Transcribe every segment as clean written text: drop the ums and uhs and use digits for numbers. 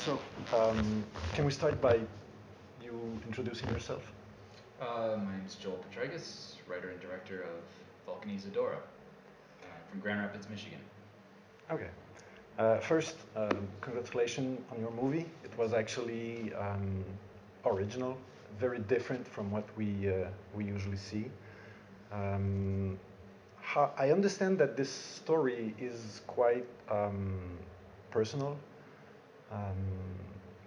So, can we start by you introducing yourself? My name is Joel Potrykus, writer and director of Vulcanizadora. I'm from Grand Rapids, Michigan. Okay. First, congratulations on your movie. It was actually original, very different from what we usually see. Um, I understand that this story is quite personal. Um,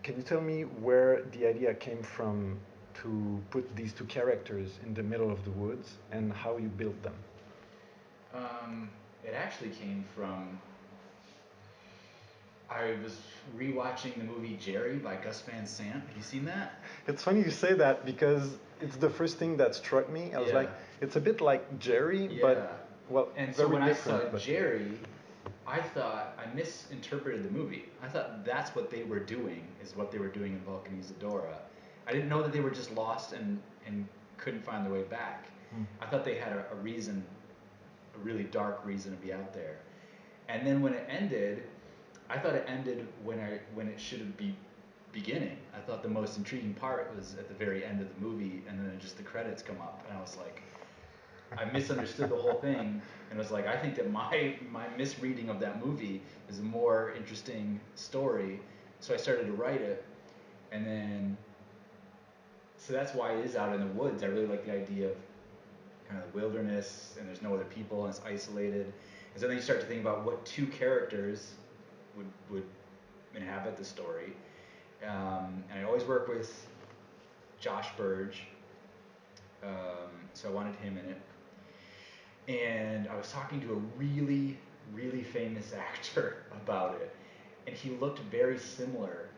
can you tell me where the idea came from to put these two characters in the middle of the woods and how you built them? It actually came from I was rewatching the movie Jerry by Gus Van Sant. Have you seen that? It's funny you say that because it's the first thing that struck me. I was like, Yeah. it's a bit like Jerry, Yeah. but well, And so very when I saw different. But Jerry, I thought I misinterpreted the movie. I thought that's what they were doing, is what they were doing in Vulcanizadora. I didn't know that they were just lost and couldn't find their way back. Hmm. I thought they had a reason, a really dark reason to be out there. And then when it ended, I thought it ended when it should be beginning. I thought the most intriguing part was at the very end of the movie, and then just the credits come up, and I was like, I misunderstood the whole thing, and was like, I think that my misreading of that movie is a more interesting story. So I started to write it, and then so that's why it is out in the woods. I really like the idea of kind of the wilderness, and there's no other people, and it's isolated. And so then you start to think about what two characters would inhabit the story. And I always work with Josh Burge, so I wanted him in it. And I was talking to a really, really famous actor about it, and he looked very similar.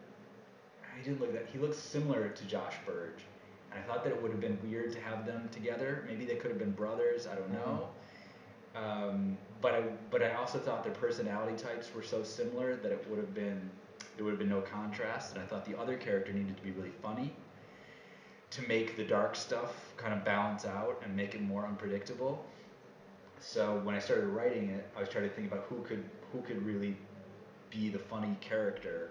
He did look that he looked similar to Josh Burge, and I thought that it would have been weird to have them together. Maybe they could have been brothers. I don't Mm. know. But I also thought their personality types were so similar that it would have been there would have been no contrast. And I thought the other character needed to be really funny to make the dark stuff kind of balance out and make it more unpredictable. So when I started writing it, I was trying to think about who could really be the funny character.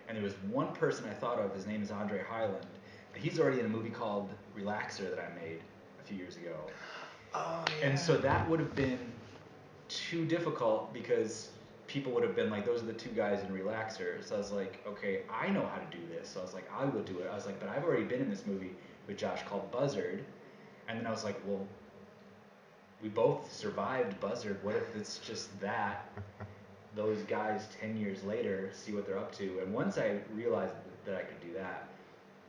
And there was one person I thought of. His name is Andre Highland. But he's already in a movie called Relaxer that I made a few years ago. Oh And so yeah. that would have been too difficult because people would have been like, those are the two guys in Relaxer. So I was like, okay, I know how to do this. So I was like, I will do it. I was like, but I've already been in this movie with Josh called Buzzard. And then I was like, well, we both survived Buzzard. What if it's just that? Those guys 10 years later see what they're up to. And once I realized that I could do that,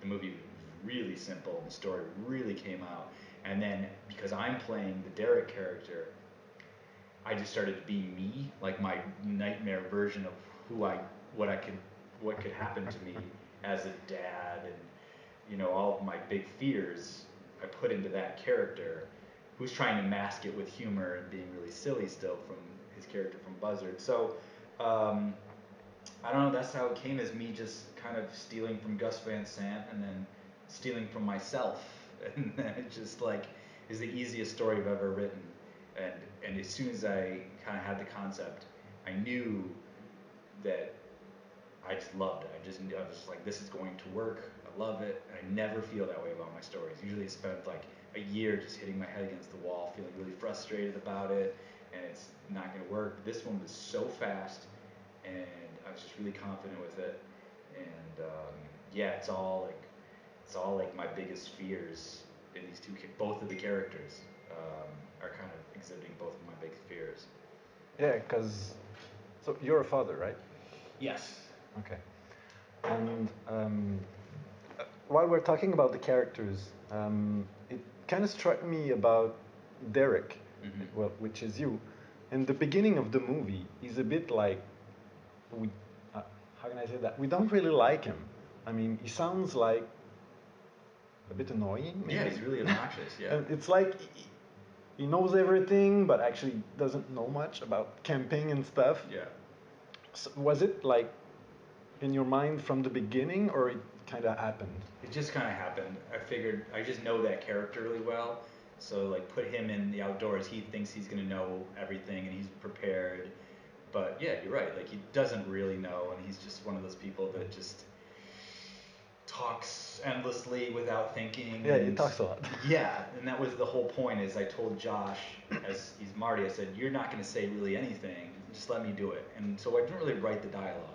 the movie was really simple and the story really came out. And then because I'm playing the Derek character, I just started to be me, like my nightmare version of who I, what I could, what could happen to me as a dad, and all of my big fears I put into that character, who's trying to mask it with humor and being really silly still from his character from Buzzard. So um, I don't know. That's how it came, as me just kind of stealing from Gus Van Sant and then stealing from myself, and then it just like is the easiest story I've ever written. And and as soon as I kind of had the concept, I knew that I just loved it. I was just like, this is going to work. I love it. And I never feel that way about my stories. Usually I spend like a year just hitting my head against the wall, feeling really frustrated about it, and it's not going to work. But this one was so fast, and I was just really confident with it. And yeah, it's all like my biggest fears in these two. Both of the characters are kind of exhibiting both of my big fears. Yeah, because so you're a father, right? Yes. Okay. And while we're talking about the characters, it kind of struck me about Derek, Hmm. well, which is you. In the beginning of the movie, he's a bit like we. Uh, how can I say that? We don't really like him. I mean, he sounds like a bit annoying, Yeah, maybe. he's really obnoxious. Yeah. And it's like he knows everything, but actually doesn't know much about camping and stuff. Yeah. So was it like in your mind from the beginning, or it kind of happened? It just kind of happened. I figured I just know that character really well. So like put him in the outdoors. He thinks he's gonna know everything and he's prepared. But yeah, you're right. Like he doesn't really know, and he's just one of those people that just talks endlessly without thinking. Yeah, he And talks a lot. yeah, and that was the whole point. Is I told Josh, as he's Marty, I said, "You're not going to say really anything. Just let me do it." And so I didn't really write the dialogue.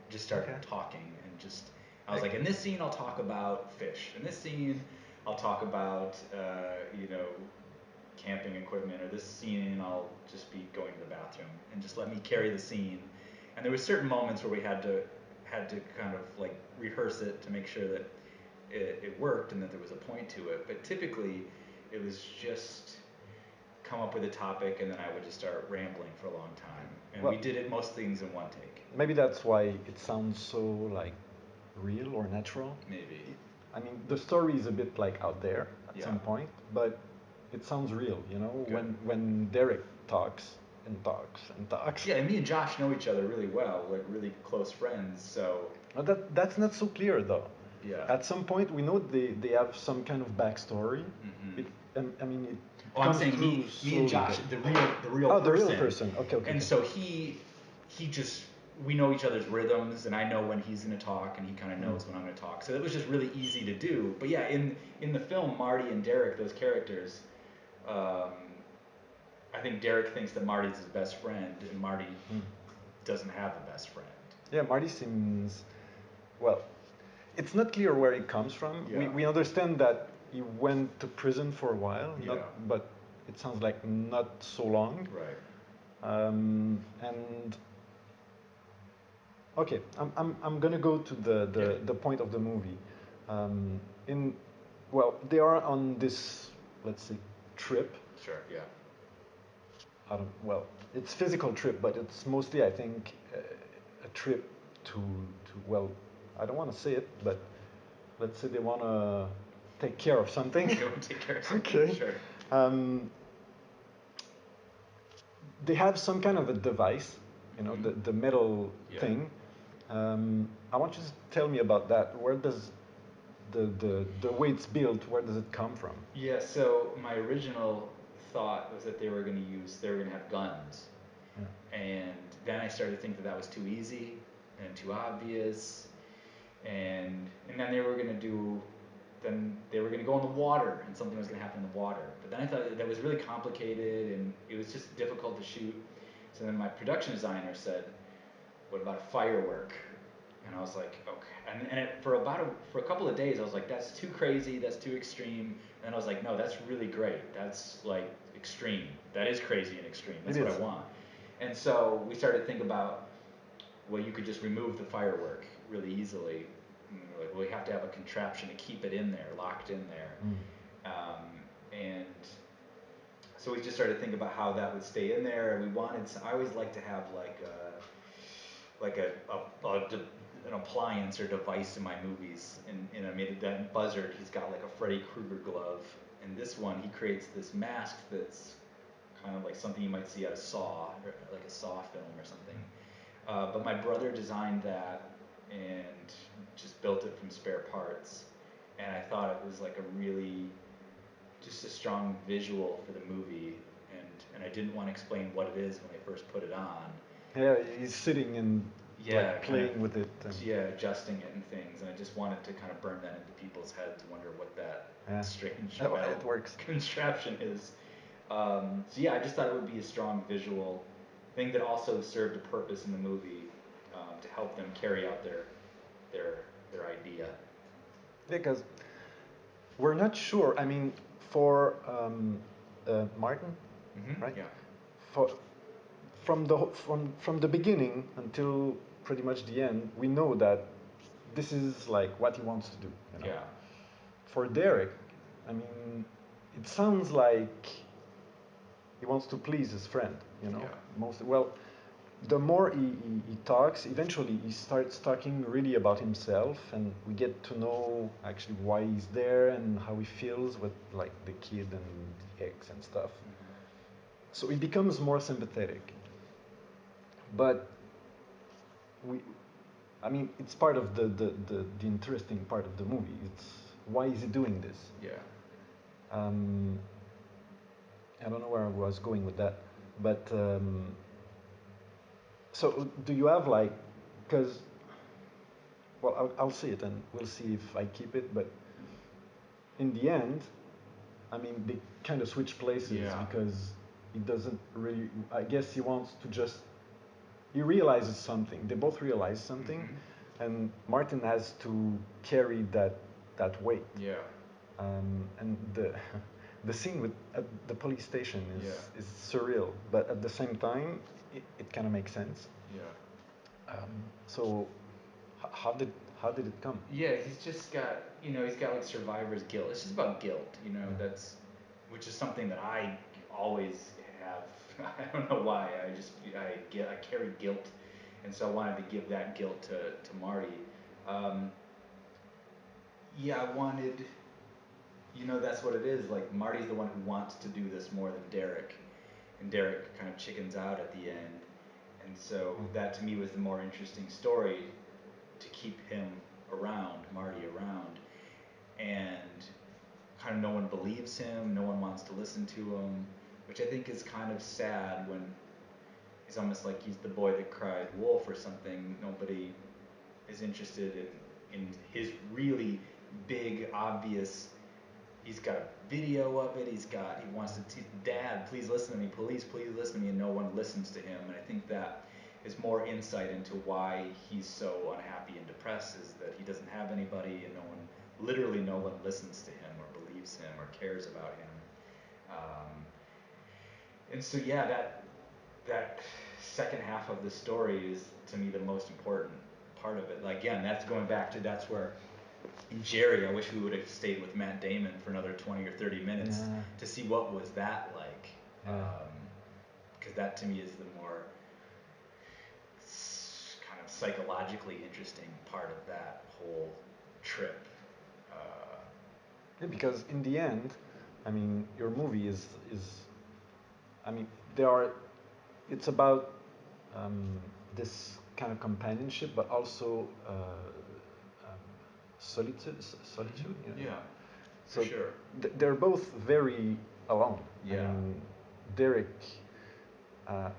Just started Okay. talking and just. I was Like, like, in this scene, I'll talk about fish. In this scene, I'll talk about, camping equipment, or this scene I'll just be going to the bathroom, and just let me carry the scene. And there were certain moments where we had to kind of like rehearse it to make sure that it worked and that there was a point to it. But typically, it was just come up with a topic, and then I would just start rambling for a long time. And we well, did it most things in one take, maybe that's why it sounds so like real or natural. maybe. I mean, the story is a bit like out there at Yeah. some point, but it sounds real, you know, Good. when Derek talks and talks and talks. Yeah, and me and Josh know each other really well, like really close friends. So But that's not so clear though. yeah. At some point, we know they have some kind of backstory. Hmm. It, I mean, it Oh, I'm comes saying through me and slowly. Josh, the real Oh, the real person. person. Okay, okay, And okay. so he just we know each other's rhythms, and I know when he's gonna talk, and he kind of Mm. knows when I'm gonna talk. So it was just really easy to do. But yeah, in the film, Marty and Derek, those characters, um, I think Derek thinks that Marty's his best friend, and Marty Mm. doesn't have a best friend. Yeah, Marty seems well. It's not clear where he comes from. Yeah. We understand that he went to prison for a while, Yeah. but it sounds like not so long. Right. And okay, I'm gonna go to Yeah. the point of the movie. In well, they are on this, let's say, trip. Sure. Yeah. I don't, well, it's physical trip, but it's mostly, I think, a trip to well, I don't want to say it, but let's say they want to take care of something. They want to take care of something. Okay. Sure. Um, they have some kind of a device, you know, Mhm. the metal Yeah. thing. I want you to tell me about that. Where does the way it's built, where does it come from? Yeah, so my original thought was that they were gonna have guns, Yeah. and then I started to think that that was too easy and too obvious, and then they were gonna go in the water, and something was gonna happen in the water. But then I thought that was really complicated, and it was just difficult to shoot. So then my production designer said, "What about a firework?" And I was like, okay. For a couple of days, I was like, that's too crazy, that's too extreme. And then I was like, no, that's really great. That's like extreme. That is crazy and extreme. It That's what I is. want. And so we started to think about, well, you could just remove the firework really easily. And we were like, well, we have to have a contraption to keep it in there, locked in there. Mm. And so we just started to think about how that would stay in there. And I always like to have an appliance or device in my movies. And I made that buzzard. He's got like a Freddy Krueger glove. And this one, he creates this mask that's kind of like something you might see at a Saw, or like a Saw film or something. But my brother designed that and just built it from spare parts. And I thought it was like a really just a strong visual for the movie. And I didn't want to explain what it is when I first put it on. Yeah, he's sitting and Yeah, like kind of playing with it. And yeah, adjusting it and things, and I just wanted to kind of burn that into people's heads, wonder what that yeah, strange oh, metal it works. contraption is. So yeah, I just thought it would be a strong visual thing that also served a purpose in the movie, to help them carry out their idea. Because we're not sure. I mean, for Martin, right? Yeah. For from the beginning until pretty much the end, we know that this is like what he wants to do. You know. Yeah. For Derek, I mean, it sounds like he wants to please his friend. You know, Yeah. most well. The more he talks, eventually he starts talking really about himself, and we get to know actually why he's there and how he feels with like the kid and the ex and stuff. So he becomes more sympathetic. But we, I mean, it's part of the interesting part of the movie. It's why is he doing this? Yeah. Um, I don't know where I was going with that, but So do you have like, because, well, I'll see it and we'll see if I keep it, but in the end, I mean, they kind of switch places Yeah. because he doesn't really, I guess he wants to just, he realizes something. They both realize something, and Martin has to carry that weight. Yeah. And the scene with at the police station Yeah. is surreal, but at the same time, it kind of makes sense. Yeah. So how did it come? Yeah, he's just got, he's got like survivor's guilt. It's just about guilt, that's, which is something that I always have. I don't know why. I carry guilt, and so I wanted to give that guilt to Marty. Um, yeah, I wanted, that's what it is. Like Marty's the one who wants to do this more than Derek, and Derek kind of chickens out at the end, and so that to me was the more interesting story, to keep him around, Marty around, and kind of no one believes him, no one wants to listen to him, which I think is kind of sad when he's almost like he's the boy that cried wolf or something. Nobody is interested in his really big, obvious. He's got a video of it. He wants to. Dad, please listen to me. Police, please listen to me. And no one listens to him. And I think that is more insight into why he's so unhappy and depressed. Is that he doesn't have anybody, and literally no one listens to him or believes him or cares about him. And so yeah, that second half of the story is to me the most important part of it. Like, again, that's going back to, that's where in Jerry, I wish we would have stayed with Matt Damon for another 20 or 30 minutes to see what was that like. Because that to me is the more kind of psychologically interesting part of that whole trip. Uh, Yeah, because in the end, I mean, your movie is I mean, there are. It's about this kind of companionship, but also solitude. Solitude. yeah, for So sure. they're both very alone. I Yeah. mean, Derek uh,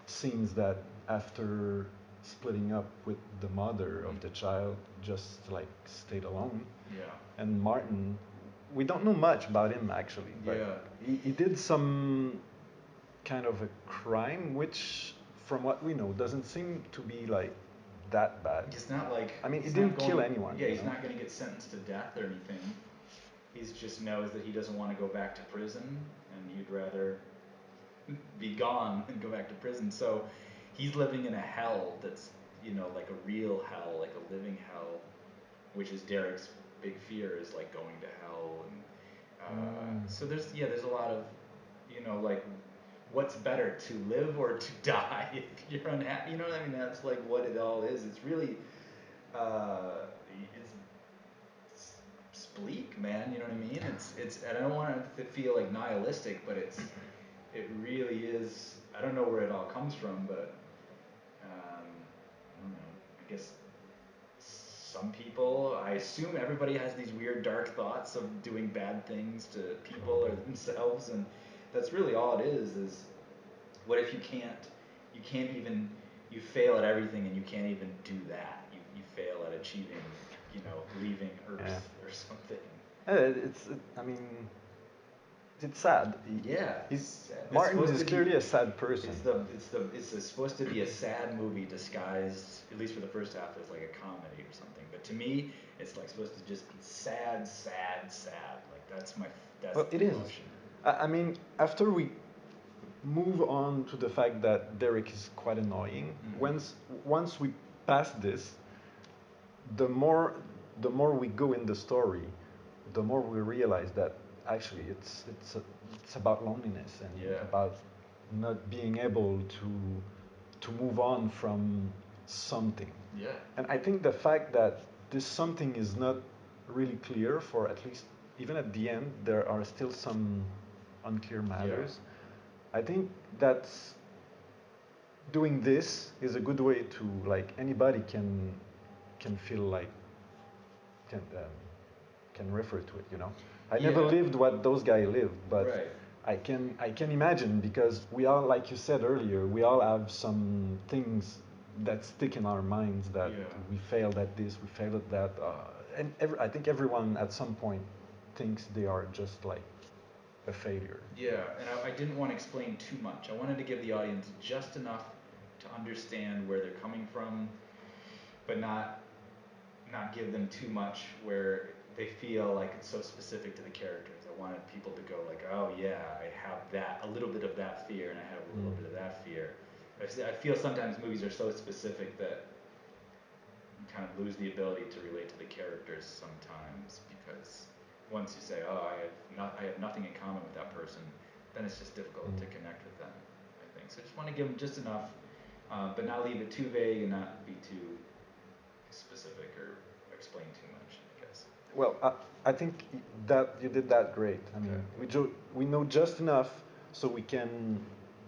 seems that after splitting up with the mother of the child, just like stayed alone. Yeah. And Martin, we don't know much about him actually, but Yeah. he did some kind of a crime, which, from what we know, doesn't seem to be like that bad. He's not like, I mean, he he's not didn't going, kill anyone. yeah, he's not going to get sentenced to death or anything. He just knows that he doesn't want to go back to prison, and he'd rather be gone than go back to prison. So he's living in a hell that's, like a real hell, like a living hell, which is Derek's big fear, is like going to hell. And so there's a lot of, like, what's better, to live or to die if you're unhappy? You know what I mean? That's like what it all is. It's really, it's bleak, man. You know what I mean? And I don't want it to feel like nihilistic, but it really is. I don't know where it all comes from, but I don't know. I guess some people. I assume everybody has these weird dark thoughts of doing bad things to people or themselves, and that's really all it is. Is what if you can't even, you fail at everything and you can't even do that. You fail at achieving, leaving Yeah. Earth or something. I mean, it's sad. Yeah, He's, sad. It's Martin supposed is to be. clearly a sad person. It's supposed to be a sad movie disguised, at least for the first half, as like a comedy or something. But to me, it's like supposed to just be sad, sad, sad. Like that's Well, it the is. emotion. I mean, after we move on to the fact that Derek is quite annoying, once we pass this, the more we go in the story, the more we realize that actually it's about loneliness and Yeah. about not being able to move on from something. Yeah. And I think the fact that this something is not really clear, for at least even at the end there are still some unclear matters. I think that's doing this is a good way to, like, anybody can feel like can refer to it. I never Yeah. lived what those guys lived, but Right. I can imagine because we all, like you said earlier, we all have some things that stick in our minds that Yeah. we failed at this, we failed at that, and I think everyone at some point thinks they are just like a failure. Yeah, and I didn't want to explain too much. I wanted to give the audience just enough to understand where they're coming from, but not give them too much where they feel like it's so specific to the characters. I wanted people to go like, oh yeah, I have that, a little bit of that fear, and I have a little Mm. bit of that fear. I feel sometimes movies are so specific that you kind of lose the ability to relate to the characters sometimes because once you say, oh, I have nothing in common with that person, then it's just difficult to Mm. connect with them. I think so. I just want to give them just enough, but not leave it too vague and not be too specific or explain too much, I guess. Well, I think that you did that great. I mean, Okay. we know just enough so we can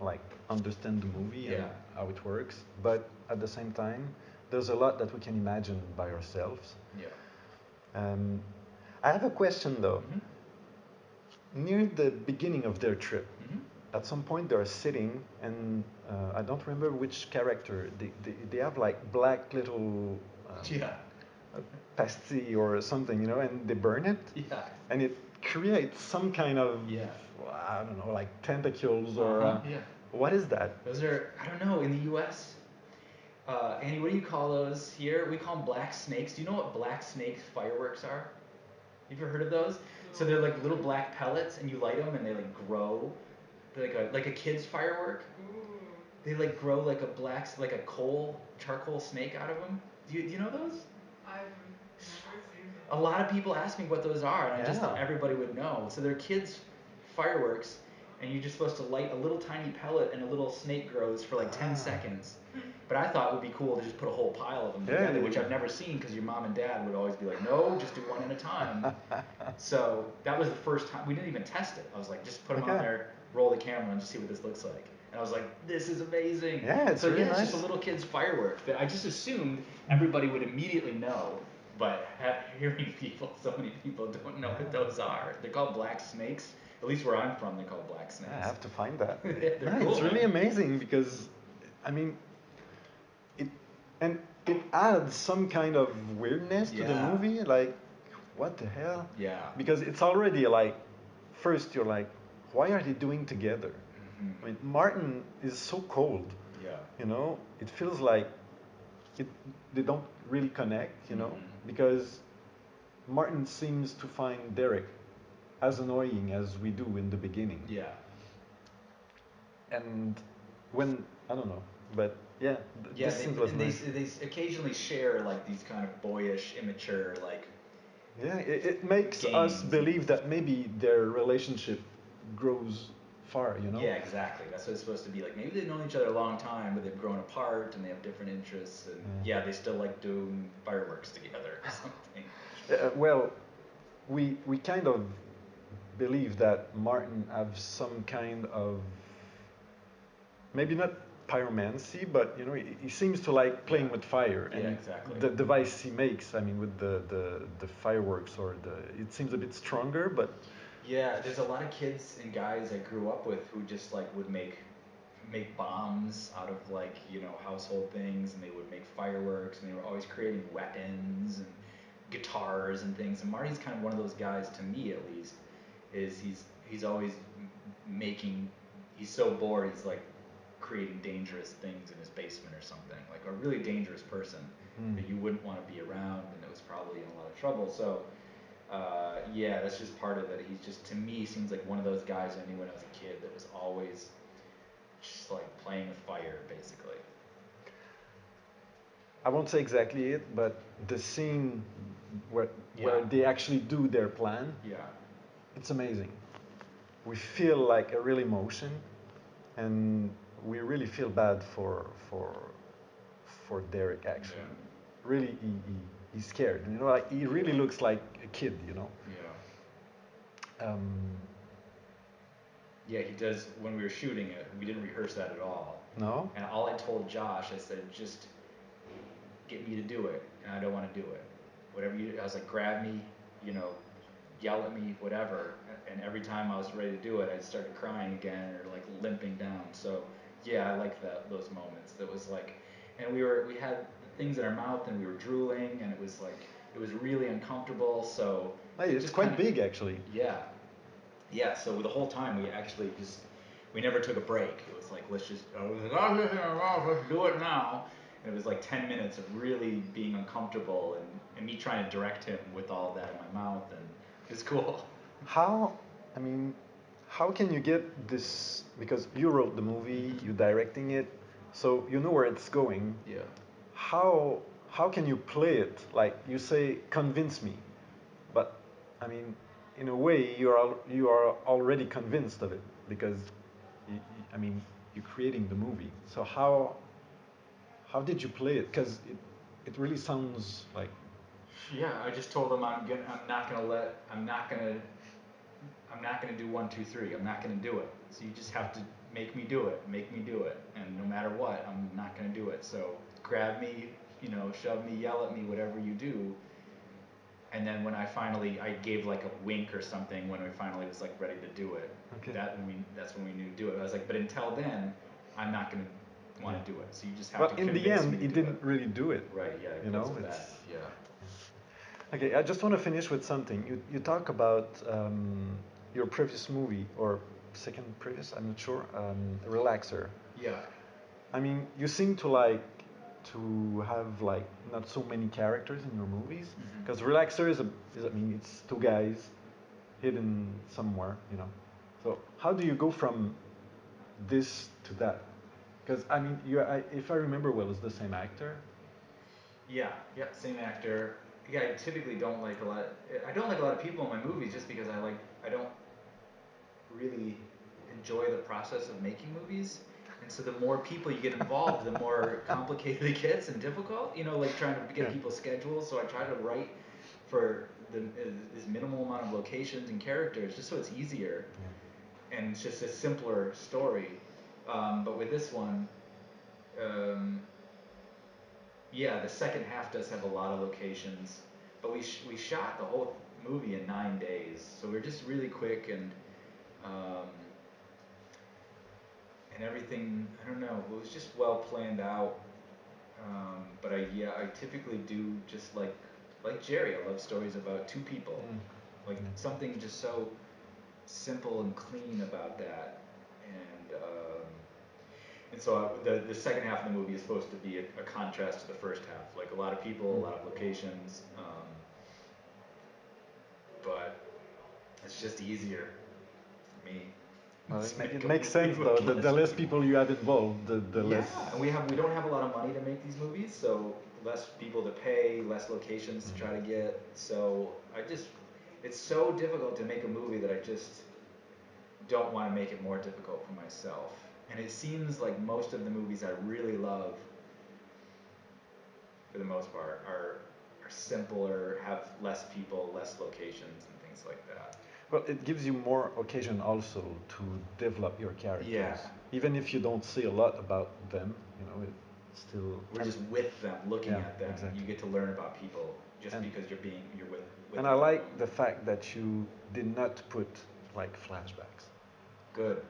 like understand the movie and Yeah. how it works, but at the same time, there's a lot that we can imagine by ourselves. Yeah. Um, I have a question though. Mhm. Near the beginning of their trip, Mhm. at some point they're sitting, and I don't remember which character. They have like black little Yeah. pasty or something, and they burn it, Yeah. and it creates some kind of, Yeah. I don't know, like tentacles Uh or huh. Yeah. what is that? Those are, I don't know, in the U.S. Andy, what do you call those here? We call them black snakes. Do you know what black snake fireworks are? You ever heard of those? So they're like little black pellets, and you light them, and they like grow. They're like a kid's firework. They like grow like a like a charcoal snake out of them. Do you know those? A lot of people ask me what those are, and I just Yeah. thought everybody would know. So they're kids' fireworks, and you're just supposed to light a little tiny pellet, and a little snake grows for like 10 Ah. seconds. But I thought it would be cool to just put a whole pile of them Yeah, together, yeah, which I've never seen because your mom and dad would always be like, no, just do one at a time. So that was the first time. We didn't even test it. I was like, just put them on Okay. there, roll the camera, and just see what this looks like. And I was like, this is amazing. Yeah, it's So really yeah, it's just a nice. little kid's firework. But I just assumed everybody would immediately know. But hearing people, so many people don't know what those are. They're called black snakes. At least where I'm from, they're called black I snakes. have to find that. They're No, it's cool, really man. amazing because, I mean, it and it adds some kind of weirdness to the Yeah. movie. Like, what the hell? Yeah. Because it's already like, first you're like, why are they doing together? Hmm. I mean, Martin is so cold. Yeah. It feels like it, they don't really connect. Hmm. Because Martin seems to find Derek as annoying as we do in the beginning. Yeah. And when, I don't know, but yeah, Yeah, this scene was nice. they occasionally share like these kind of boyish, immature like Yeah, it makes us games and believe that maybe their relationship grows far. yeah, exactly. That's what it's supposed to be like. Maybe they've known each other a long time, but they've grown apart and they have different interests, and Yeah. yeah, they still like doing fireworks together or something. Well, we kind of believe that Martin has some kind of, maybe not pyromancy, but he seems to like Yeah. playing with fire, Yeah, and exactly. the device he makes, I mean, with the fireworks, or it seems a bit stronger, but Yeah, there's a lot of kids and guys I grew up with who just like would make bombs out of like, household things, and they would make fireworks, and they were always creating weapons and guitars and things. And Marty's kind of one of those guys, to me at least, is he's always making, he's so bored, he's like creating dangerous things in his basement or something, like a really dangerous person hmm. that you wouldn't want to be around, and it was probably in a lot of trouble. So yeah, that's just part of it. He's just, to me, seems like one of those guys I knew when I was a kid that was always just like playing with fire, basically. I won't say exactly it, but the scene where Yeah. where they actually do their plan, Yeah. it's amazing. We feel like a real emotion, and we really feel bad for Derek actually. Yeah. Really, he's scared. Like he really looks like a kid. Yeah. Um, Yeah, he does. When we were shooting it, we didn't rehearse that at all. no? And all I told Josh, I said, just get me to do it, and I don't want to do it. Whatever you, I was like, grab me, you know, yell at me, whatever, and every time I was ready to do it, I started crying again or like limping down. So yeah, I like that those moments. That was like, and we had things in our mouth and we were drooling and it was like it was really uncomfortable. So Hey, it it's just kind quite of big actually. yeah, yeah. So the whole time we actually just we never took a break. It was like let's just I was like oh, let's do it now. And it was like 10 minutes of really being uncomfortable and me trying to direct him with all of that in my mouth and it's cool. How, I mean, how can you get this? Because you wrote the movie, Mhm. you directing it, so you know where it's going. Yeah. How how can you play it? Like you say, convince me, but I mean, in a way, you are already convinced of it because, I mean, you're creating the movie. So how did you play it? Because it really sounds like Yeah, I just told him I'm not gonna do one, two, three. I'm not gonna do it. So you just have to make me do it. And no matter what, I'm not gonna do it. So grab me, shove me, yell at me, whatever you do. And then when I gave like a wink or something when we finally was like ready to do it. okay. That's when we knew to do it. I was like, but until then, I'm not gonna Yeah. want to do it. So you just have Well, to in the convince end, me to he do it. didn't really do it. Right? Yeah. He You puts know, it it's back. Yeah. okay. I just want to finish with something. You talk about your previous movie or second previous, I'm not sure. Relaxer. Yeah. I mean, you seem to like to have like not so many characters in your movies Hmm. because Relaxer is, I mean, it's two guys hidden somewhere, you know. So how do you go from this to that? Because I mean, if I remember well, it's the same actor. Yeah, yeah, same actor. Yeah, I typically don't like a lot. I don't like a lot of people in my movies just because I don't really enjoy the process of making movies. And so the more people you get involved, the more complicated it gets and difficult. Like trying to Yeah. get people's schedules. So I try to write for this minimal amount of locations and characters just so it's easier and it's just a simpler story. But with this one, um, yeah, the second half does have a lot of locations, but we shot the whole movie in 9 days, so we're just really quick um, and everything. I don't know, it was just well planned out. But I typically do just like Jerry. I love stories about two people, Mm. like something just so simple and clean about that, and so the second half of the movie is supposed to be a contrast to the first half, like a lot of people, a lot of locations. But it's just easier for me Well, to make it a makes movie sense though. with The less less people. people you have involved, the Yeah, less. and we don't have a lot of money to make these movies, so less people to pay, less locations to try to get. So it's so difficult to make a movie that I just don't want to make it more difficult for myself. And it seems like most of the movies I really love, for the most part, are simpler, have less people, less locations, and things like that. Well, it gives you more occasion also to develop your characters, Yeah, even if you don't say a lot about them. You know, it still. we're just with them, looking Yeah, at them. You exactly. get to learn about people just And because you're with and them I in the like room. the fact that you did not put like flashbacks. Good.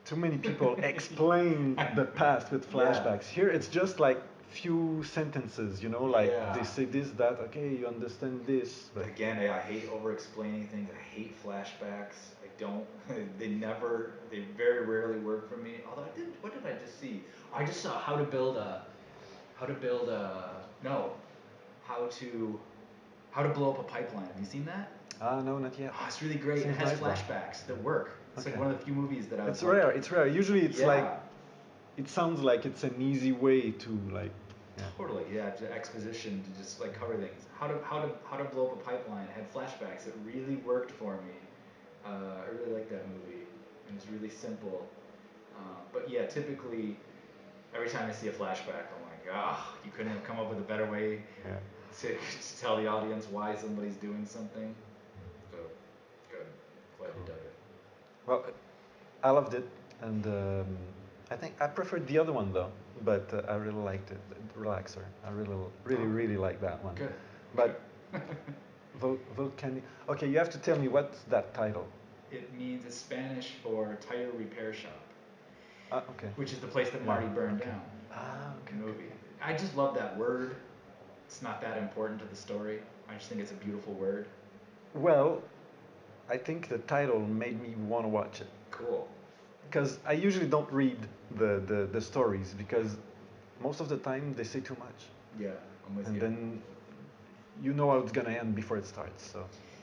Too many people explain the past with Yeah. flashbacks. Here it's just like few sentences, you know, like they Yeah. say this, that, okay, you understand this, but Again, I hate over explaining things. I hate flashbacks. I don't, they very rarely work for me. Although what did I just see? I just saw how to build a, no, how to, how to blow up a pipeline. Have you seen that? no, not yet. Oh, it's really great. It Seems has nice though. flashbacks that work. It's like Okay. one of the few movies that I was It's like, rare. It's rare. Usually it's like yeah, it sounds like it's an easy way to like yeah. totally. Yeah, to exposition to just like cover things. How to blow up a pipeline. It had flashbacks. It really worked for me. I really like that movie, and it's really simple. But yeah, typically every time I see a flashback, I'm like, ah, you couldn't have come up with a better way Yeah. to tell the audience why somebody's doing something. So good. Glad you Cool. dug it. Well, I loved it, and I think I preferred the other one though, but I really liked it. Relaxer. I Okay. really like that one. Good. But Good. Volcanic. Okay, you have to tell me what's that title. It means it's Spanish for tire repair shop, Okay. which is the place that Yeah. Marty burned Okay. down Okay, in the okay, movie. okay. I just love that word. It's not that important to the story. I just think it's a beautiful word. Well, I think the title made me want to watch it. Cool. Because I usually don't read the stories because most of the time they say too much. Yeah, I'm with And you. then you know how it's gonna end before it starts. So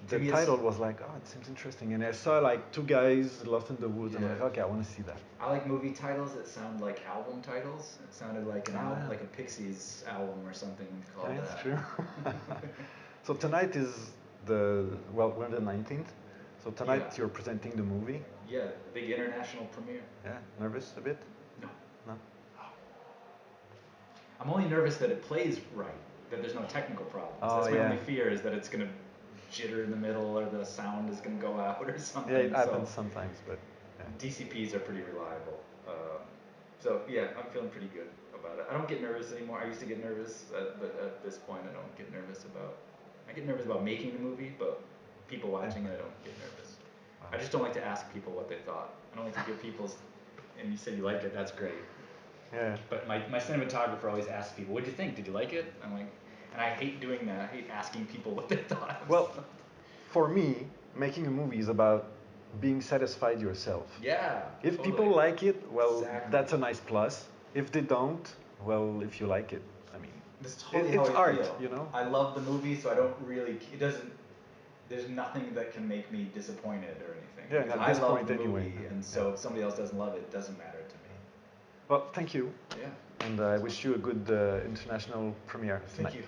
To the me, it's title was like, oh, it seems interesting. And I saw like two guys lost in the woods, and I'm yeah. like, okay, I want to see that. I like movie titles that sound like album titles. It sounded like an Oh album, yeah, like a Pixies album or something yeah, called it's that. true. So tonight is we're the 19th. So tonight Yeah. you're presenting the movie. Yeah, big international premiere. Yeah, nervous a bit? No. No. I'm only nervous that it plays right, that there's no technical problems. Oh That's my yeah, only fear is that it's gonna jitter in the middle or the sound is gonna go out or yeah, it something. So happens sometimes, but yeah. DCPs are pretty reliable. So yeah, I'm feeling pretty good about it. I don't get nervous anymore. I used to get nervous, but at this point, I don't get nervous about. I get nervous about making the movie, but people Yeah. watching it, I don't get nervous. Wow. I just don't like to ask people what they thought. I don't like to give people's. And you said you like it. That's great. Yeah. But my cinematographer always asks people, "What'd you think? Did you like it?" I'm like, and I hate doing that. I hate asking people what they thought of Well, stuff. for me, making a movie is about being satisfied yourself. Yeah, If totally. people like it, well, Exactly. that's a nice plus. If they don't, well, if you like it, I mean, This is totally how it's I art, feel. you know? I love the movie, so I don't really. It doesn't. There's nothing that can make me disappointed or anything Yeah, and because at I this love point the anyway. movie, and Yeah. so if somebody else doesn't love it, it doesn't matter to me. Well, thank you, Yeah. and I wish you a good international premiere Thank tonight. you.